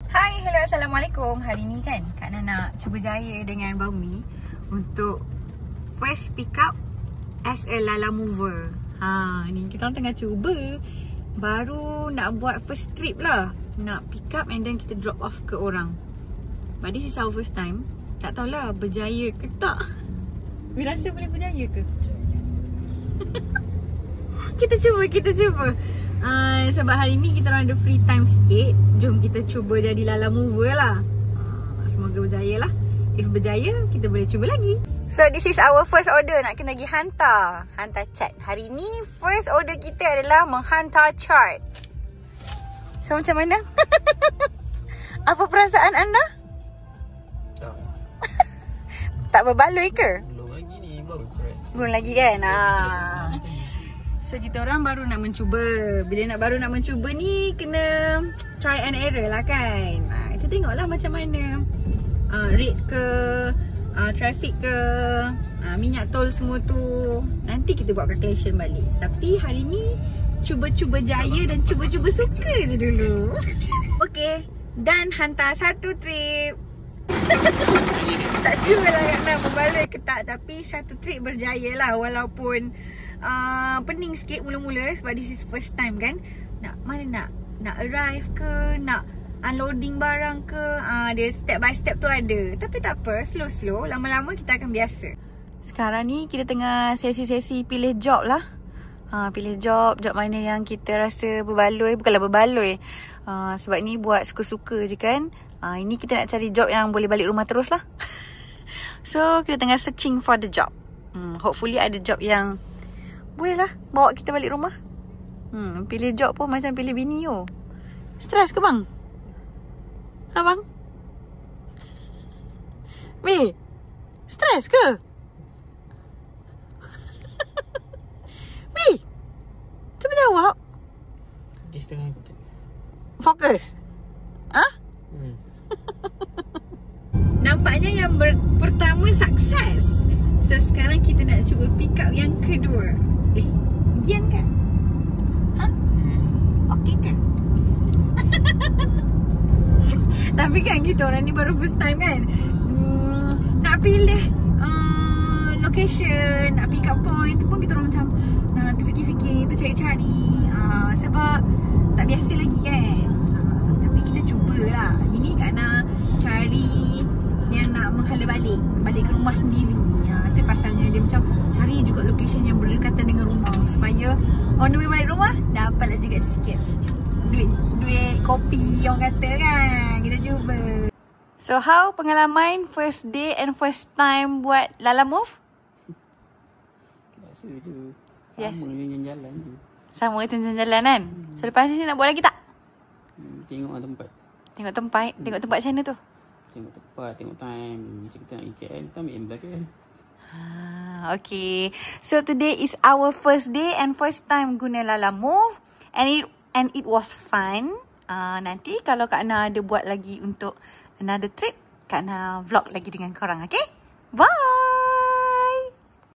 Hai, hello, Assalamualaikum. Hari ni kan Kak Nana nak cuba jaya dengan Baumi untuk first pick up as a Lala mover. Ni kita orang tengah cuba. Baru nak buat first trip lah. Nak pick up and then kita drop off ke orang. But this is our first time. Tak tahulah berjaya ke tak. We rasa boleh berjaya ke? Kita cuba. Sebab hari ni kita orang ada free time sikit. Jom kita cuba jadi Lala mover lah. Semoga berjaya lah. If berjaya, kita boleh cuba lagi. So this is our first order. Nak kena pergi hantar cat. Hari ni first order kita adalah menghantar cat. So macam mana? Apa perasaan anda? Tak berbaloi ke? Belum lagi ni, Belum lagi kan? So kita orang baru nak mencuba. Bila baru nak mencuba ni, kena try and error lah kan. Kita tengoklah macam mana rate ke, traffic ke, minyak tol semua tu. Nanti kita buat calculation balik. Tapi hari ni cuba-cuba jaya dan cuba-cuba suka je dulu. Okay, dan hantar satu trip. Tak sure lah yang nak berbaloi ke tak. Tapi satu trip berjaya lah. Walaupun pening sikit mula-mula sebab this is first time kan. Nak arrive ke, nak unloading barang ke, dia step by step tu ada. Tapi tak apa, slow-slow, lama-lama kita akan biasa. Sekarang ni kita tengah sesi-sesi pilih job lah. Pilih job mana yang kita rasa berbaloi. Bukanlah berbaloi, sebab ni buat suka-suka je kan. Ini kita nak cari job yang boleh balik rumah terus lah. So kita tengah searching for the job. Hopefully ada job yang boleh lah bawa kita balik rumah. Pilih job pun macam pilih bini yo. Stres ke bang? Bang? Mi, stres ke? Mi, cuba jawab. Di setengah Fokus. Nampaknya yang pertama sukses. So sekarang kita nak cuba pick up yang kedua. Gian kan? Okey kan? Tapi kan kita orang ni baru first time kan. Nak pilih location, nak pick up point tu pun kita orang macam terfikir-fikir, tercari-cari. Sebab tak biasa lagi kan. Tapi kita cubalah. Ini kerana cari yang nak menghala balik ke rumah sendiri. Itu pasalnya dia macam cari juga location yang berdekatan dengan rumah supaya on the way balik rumah dapatlah juga sikit duit kopi orang kata kan. Kita cuba. So how pengalaman first day and first time buat Lala Move? biasa je. Yes. Sama dengan jalan je. Sama macam jalan kan? So lepas ni nak buat lagi tak? Tengok tempat. Tengok tempat macam mana tu? Tengok tempat, tengok time. Macam kita nak pergi KL, kita ambil M-Block kan. Okay. So today is our first day and first time guna Lala Move. And it was fun. Nanti kalau Kak Ana ada buat lagi untuk another trip, Kak Ana vlog lagi dengan korang. Okay? Bye!